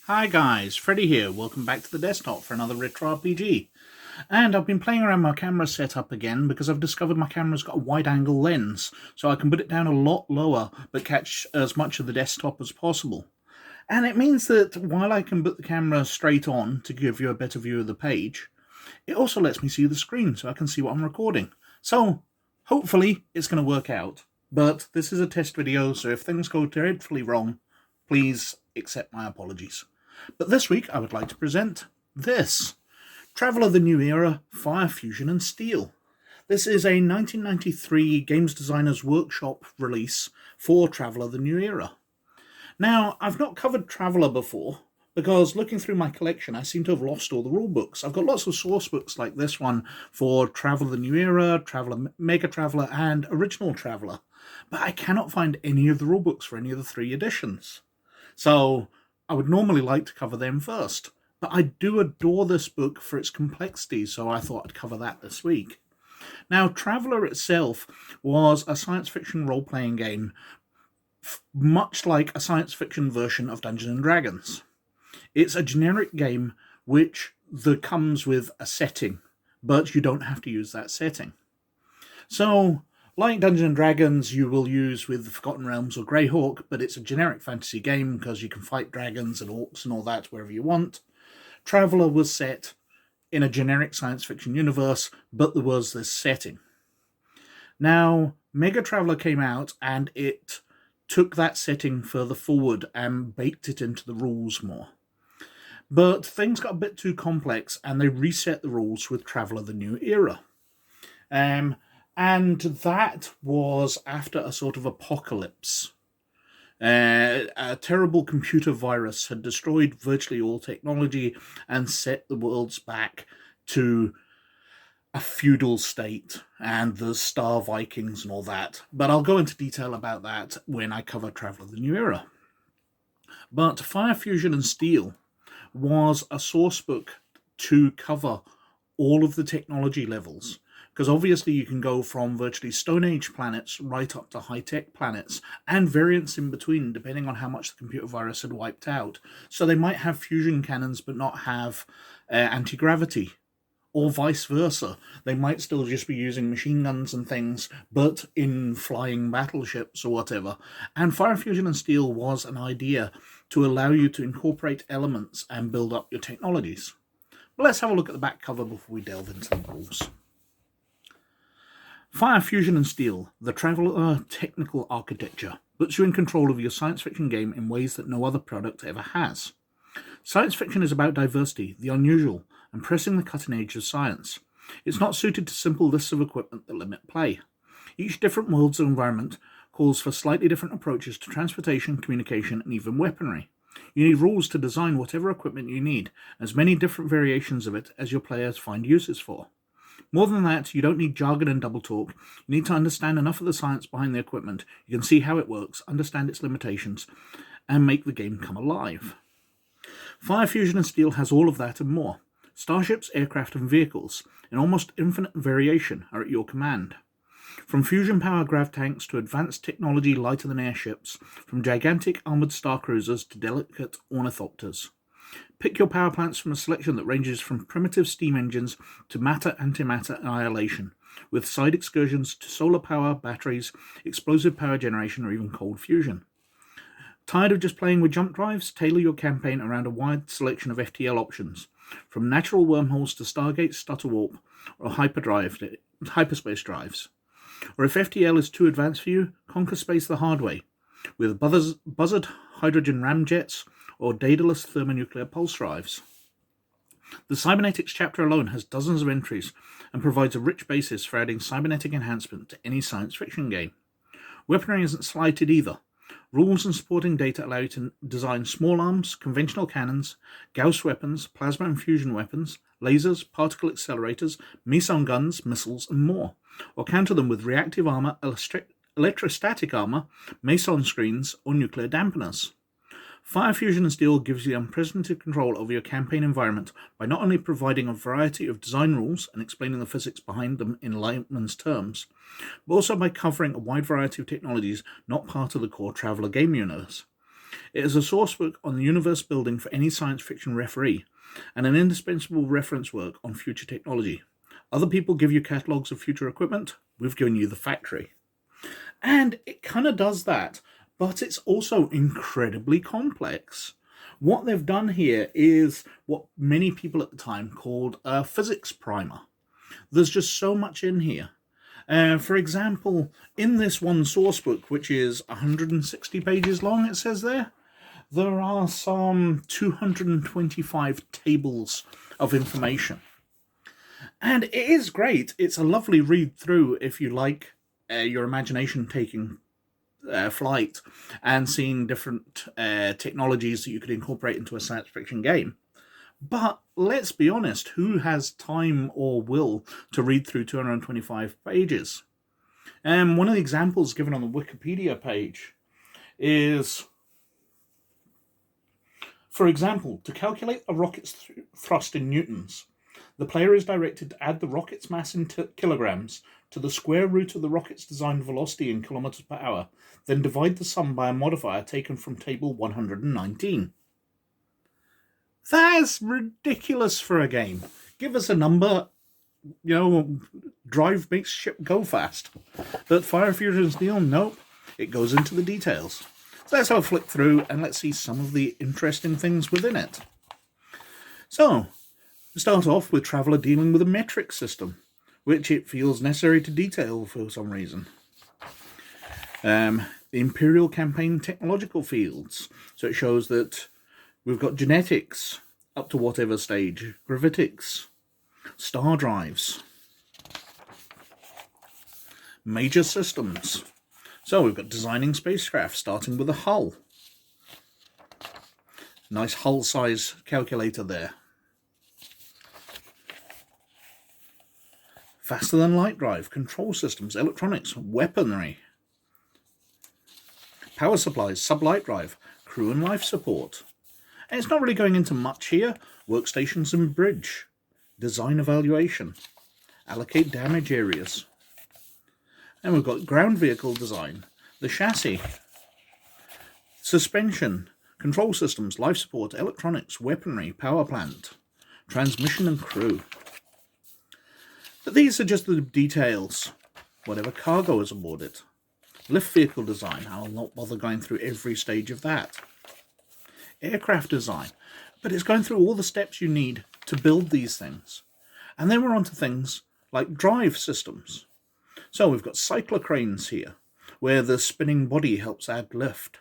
Hi guys, Freddy here, welcome back to the desktop for another retro RPG. And I've been playing around my camera setup again because I've discovered my camera's got a wide angle lens, so I can put it down a lot lower but catch as much of the desktop as possible. And it means that while I can put the camera straight on to give you a better view of the page, it also lets me see the screen so I can see what I'm recording. So hopefully it's going to work out. But this is a test video, so if things go dreadfully wrong, please accept my apologies. But this week I would like to present this. Traveller the New Era, Fire, Fusion and Steel. This is a 1993 Games Designers Workshop release for Traveller the New Era. Now, I've not covered Traveller before, because looking through my collection I seem to have lost all the rulebooks. I've got lots of source books like this one for Traveller the New Era, Traveller Mega Traveller and Original Traveller, but I cannot find any of the rulebooks for any of the 3 editions. So I would normally like to cover them first, but I do adore this book for its complexity, so I thought I'd cover that this week. Now, Traveller itself was a science fiction role-playing game, much like a science fiction version of Dungeons & Dragons. It's a generic game which comes with a setting, but you don't have to use that setting. So, like Dungeons & Dragons, you will use with the Forgotten Realms or Greyhawk, but it's a generic fantasy game because you can fight dragons and orcs and all that wherever you want. Traveller was set in a generic science fiction universe, but there was this setting. Now, Mega Traveller came out and it took that setting further forward and baked it into the rules more. But things got a bit too complex and they reset the rules with Traveller the New Era. And that was after a sort of apocalypse. A terrible computer virus had destroyed virtually all technology and set the worlds back to a feudal state and the Star Vikings and all that. But I'll go into detail about that when I cover Traveller the New Era. But Fire, Fusion and Steel was a source book to cover all of the technology levels. Because obviously you can go from virtually Stone Age planets right up to high-tech planets, and variants in between, depending on how much the computer virus had wiped out. So they might have fusion cannons but not have anti-gravity, or vice versa. They might still just be using machine guns and things, but in flying battleships or whatever. And Fire, Fusion and Steel was an idea to allow you to incorporate elements and build up your technologies. But let's have a look at the back cover before we delve into the rules. Fire, Fusion and Steel, the Traveller technical architecture, puts you in control of your science fiction game in ways that no other product ever has. Science fiction is about diversity, the unusual, and pressing the cutting edge of science. It's not suited to simple lists of equipment that limit play. Each different world's environment calls for slightly different approaches to transportation, communication, and even weaponry. You need rules to design whatever equipment you need, as many different variations of it as your players find uses for. More than that, you don't need jargon and double talk. You need to understand enough of the science behind the equipment. You can see how it works, understand its limitations, and make the game come alive. Fire, Fusion and Steel has all of that and more. Starships, aircraft and vehicles, in almost infinite variation, are at your command. From fusion power grav tanks to advanced technology lighter than airships, from gigantic armoured star cruisers to delicate ornithopters. Pick your power plants from a selection that ranges from primitive steam engines to matter-antimatter annihilation, with side excursions to solar power, batteries, explosive power generation, or even cold fusion. Tired of just playing with jump drives? Tailor your campaign around a wide selection of FTL options, from natural wormholes to stargates, stutterwarp, or hyperspace drives. Or if FTL is too advanced for you, conquer space the hard way, with Bussard hydrogen ramjets or Daedalus thermonuclear pulse drives. The Cybernetics chapter alone has dozens of entries and provides a rich basis for adding cybernetic enhancement to any science fiction game. Weaponry isn't slighted either. Rules and supporting data allow you to design small arms, conventional cannons, Gauss weapons, plasma and fusion weapons, lasers, particle accelerators, meson guns, missiles, and more, or counter them with reactive armor, electrostatic armor, meson screens, or nuclear dampeners. Fire Fusion Steel gives you unprecedented control over your campaign environment by not only providing a variety of design rules and explaining the physics behind them in layman's terms, but also by covering a wide variety of technologies not part of the core Traveller game universe. It is a sourcebook on the universe building for any science fiction referee, and an indispensable reference work on future technology. Other people give you catalogues of future equipment, we've given you the factory. And it kind of does that, but it's also incredibly complex. What they've done here is what many people at the time called a physics primer. There's just so much in here. For example, in this one sourcebook, which is 160 pages long, it says there are some 225 tables of information. And it is great. It's a lovely read through if you like your imagination taking flight and seeing different technologies that you could incorporate into a science fiction game. But let's be honest, who has time or will to read through 225 pages? One of the examples given on the Wikipedia page is, for example, to calculate a rocket's thrust in newtons, the player is directed to add the rocket's mass in kilograms to the square root of the rocket's designed velocity in kilometers per hour, then divide the sum by a modifier taken from table 119. That's ridiculous for a game. Give us a number, drive makes ship go fast. But Fire Fusion Steel, nope, it goes into the details. So let's have a flick through and let's see some of the interesting things within it. So, we start off with Traveller dealing with a metric system, which it feels necessary to detail for some reason. The Imperial Campaign technological fields. So it shows that we've got genetics up to whatever stage, gravitics, star drives, major systems. So we've got designing spacecraft, starting with a hull. Nice hull size calculator there. Faster than light drive, control systems, electronics, weaponry, power supplies, sublight drive, crew and life support. And it's not really going into much here. Workstations and bridge, design evaluation, allocate damage areas. And we've got ground vehicle design, the chassis, suspension, control systems, life support, electronics, weaponry, power plant, transmission and crew. But these are just the details. Whatever cargo is aboard it. Lift vehicle design, I'll not bother going through every stage of that. Aircraft design, but it's going through all the steps you need to build these things. And then we're on to things like drive systems. So we've got cyclocranes here, where the spinning body helps add lift.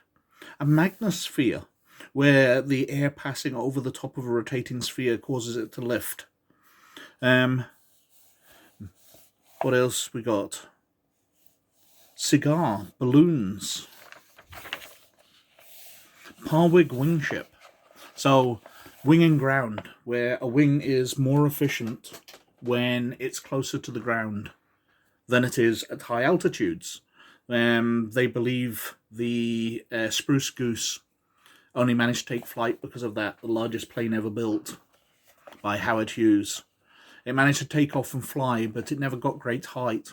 A magnosphere, where the air passing over the top of a rotating sphere causes it to lift. What else we got? Cigar, balloons. Parwig wingship. So, wing and ground, where a wing is more efficient when it's closer to the ground than it is at high altitudes. They believe the Spruce Goose only managed to take flight because of that, the largest plane ever built by Howard Hughes. It managed to take off and fly, but it never got great height.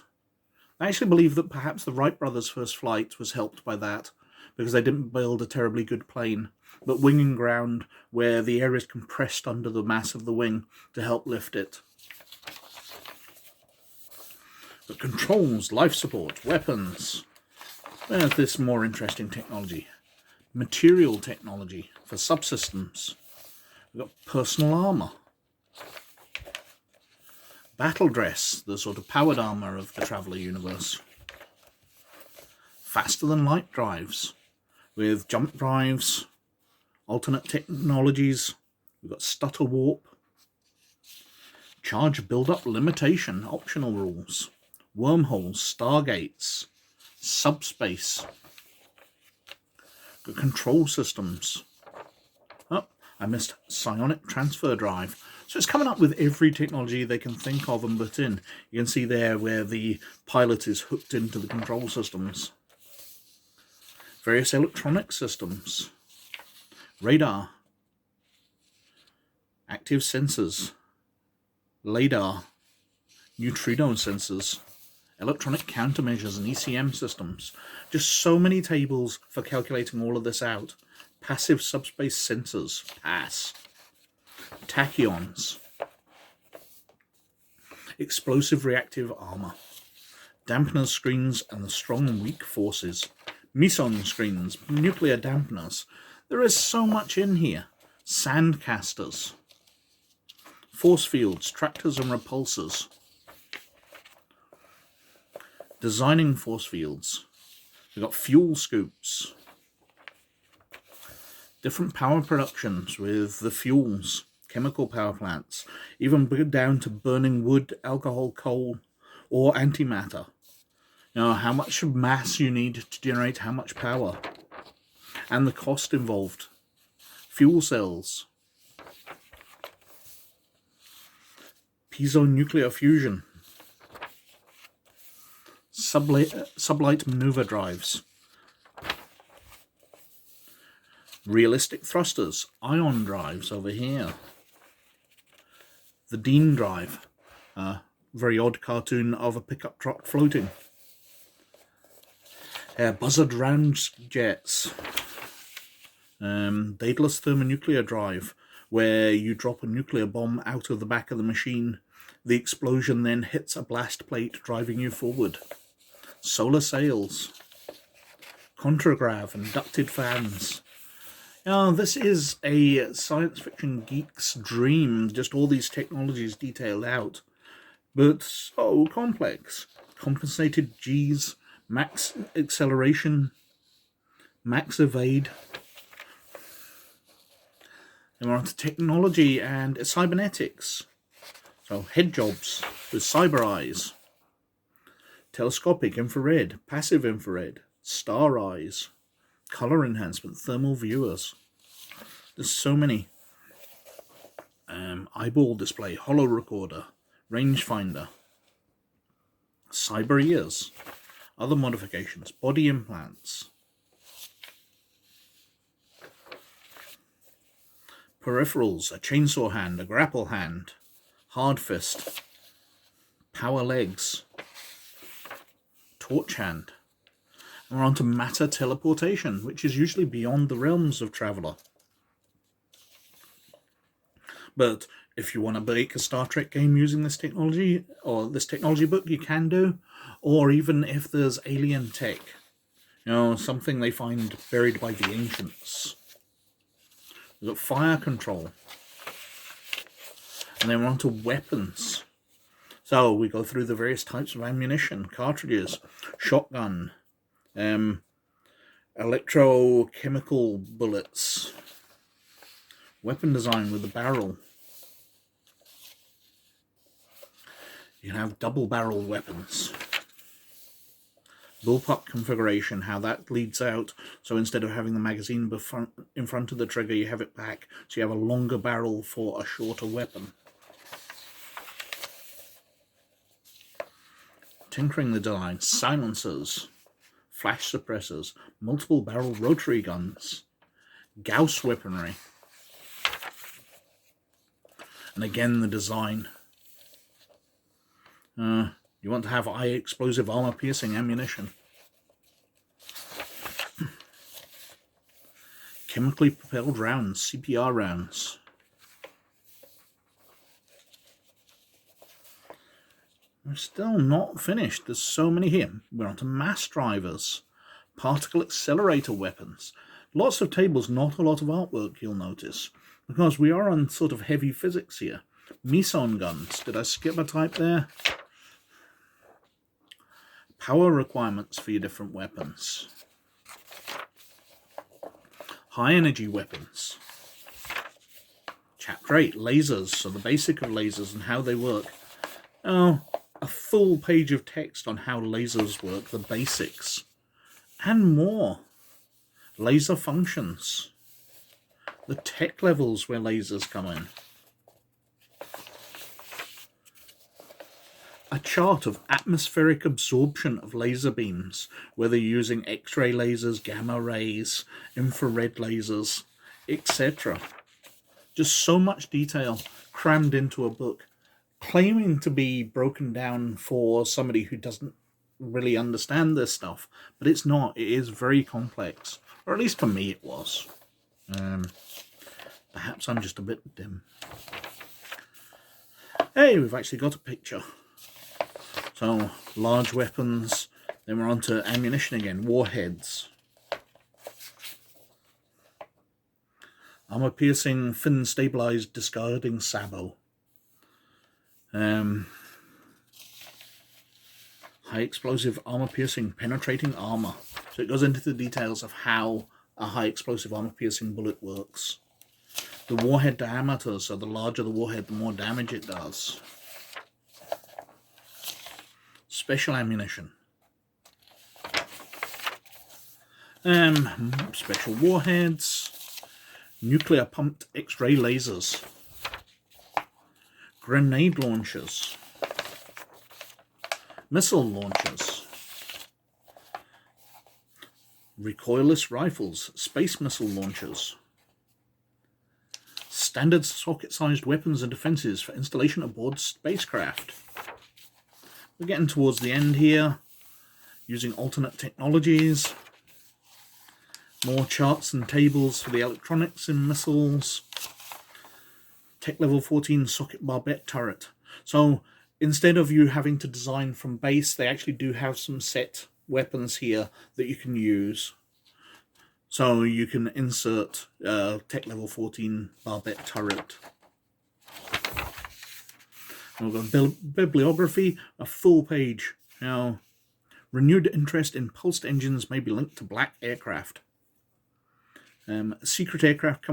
I actually believe that perhaps the Wright brothers' first flight was helped by that, because they didn't build a terribly good plane. But wing and ground, where the air is compressed under the mass of the wing to help lift it. But controls, life support, weapons. There's this more interesting technology. Material technology for subsystems. We've got personal armour. Battle dress, the sort of powered armour of the Traveller universe. Faster than light drives, with jump drives, alternate technologies. We've got stutterwarp. Charge build-up limitation, optional rules. Wormholes, stargates, subspace. Got control systems. Oh, I missed psionic transfer drive. So it's coming up with every technology they can think of and put in. You can see there where the pilot is hooked into the control systems. Various electronic systems. radar, active sensors, LiDAR, neutrino sensors, electronic countermeasures and ECM systems. Just so many tables for calculating all of this out. Passive subspace sensors, pass. Tachyons, explosive reactive armor, dampeners screens and the strong and weak forces, meson screens, nuclear dampeners. There is so much in here. Sandcasters, force fields, tractors and repulsors, designing force fields. We've got fuel scoops, different power productions with the fuels, chemical power plants, even down to burning wood, alcohol, coal, or antimatter. You know, how much mass you need to generate how much power, and the cost involved. Fuel cells, piezo-nuclear fusion, sublight maneuver drives, realistic thrusters, ion drives over here, the Dean drive, very odd cartoon of a pickup truck floating, Bussard ramjets, Daedalus thermonuclear drive, where you drop a nuclear bomb out of the back of the machine. The explosion then hits a blast plate, driving you forward. Solar sails, contragrav and ducted fans. Now, this is a science fiction geek's dream, just all these technologies detailed out, but so complex. Compensated G's, max acceleration, max evade. And we're on to technology and cybernetics. So head jobs with cyber eyes, telescopic infrared, passive infrared, star eyes, color enhancement, thermal viewers. There's so many. Eyeball display, holo recorder, rangefinder, cyber ears, other modifications, body implants, peripherals, a chainsaw hand, a grapple hand, hard fist, power legs, torch hand. And we're on to matter teleportation, which is usually beyond the realms of Traveller. But if you want to make a Star Trek game using this technology, or this technology book, you can do. Or even if there's alien tech, you know, something they find buried by the ancients. We've got fire control. And then we're on to weapons. So we go through the various types of ammunition, cartridges, shotgun, electrochemical bullets, weapon design with the barrel. You can have double barrel weapons. Bullpup configuration, how that leads out. So instead of having the magazine in front of the trigger, you have it back. So you have a longer barrel for a shorter weapon. Tinkering the design, silencers, flash suppressors, multiple barrel rotary guns, Gauss weaponry. And again, the design. You want to have high explosive armor piercing ammunition. Chemically propelled rounds, CPR rounds. We're still not finished. There's so many here. We're on to mass drivers, particle accelerator weapons. Lots of tables, not a lot of artwork, you'll notice, because we are on sort of heavy physics here. Meson guns. Did I skip a type there? Power requirements for your different weapons. High energy weapons. Chapter 8, lasers. So the basic of lasers and how they work. Oh, a full page of text on how lasers work, the basics. And more. Laser functions. The tech levels where lasers come in. A chart of atmospheric absorption of laser beams, whether you're using X-ray lasers, gamma rays, infrared lasers. etc. Just so much detail crammed into a book, claiming to be broken down for somebody who doesn't really understand this stuff, but it's not. It is very complex, or at least for me it was. Perhaps I'm just a bit dim. Hey, we've actually got a picture. So, large weapons, then we're on to ammunition again, warheads. Armor-piercing, fin-stabilized, discarding sabot. High-explosive, armor-piercing, penetrating armor. So it goes into the details of how a high-explosive, armor-piercing bullet works. The warhead diameter, so the larger the warhead, the more damage it does. Special ammunition. Special warheads. Nuclear pumped X-ray lasers. Grenade launchers. Missile launchers. Recoilless rifles. Space missile launchers. Standard socket-sized weapons and defenses for installation aboard spacecraft. We're getting towards the end here. Using alternate technologies. More charts and tables for the electronics in missiles. Tech level 14 socket barbette turret. So instead of you having to design from base, they actually do have some set weapons here that you can use. So you can insert tech level 14 barbette turret. We've got bibliography, a full page. Now, renewed interest in pulsed engines may be linked to black aircraft. Secret aircraft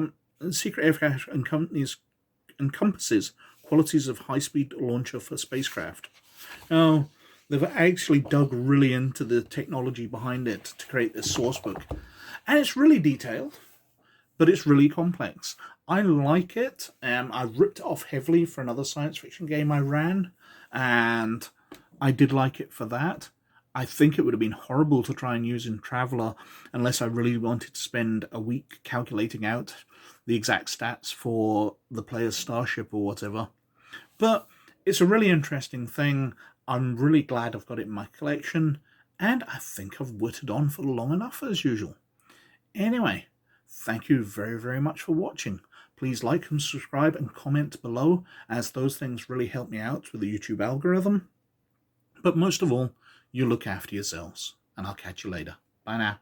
encompasses qualities of high-speed launcher for spacecraft. Now, they've actually dug really into the technology behind it to create this source book. And it's really detailed, but it's really complex. I like it. I ripped it off heavily for another science fiction game I ran, and I did like it for that. I think it would have been horrible to try and use in Traveller unless I really wanted to spend a week calculating out the exact stats for the player's starship or whatever. But it's a really interesting thing. I'm really glad I've got it in my collection, and I think I've whittled on for long enough as usual. Anyway, thank you very, very much for watching. Please like and subscribe and comment below, as those things really help me out with the YouTube algorithm. But most of all, you look after yourselves, and I'll catch you later. Bye now.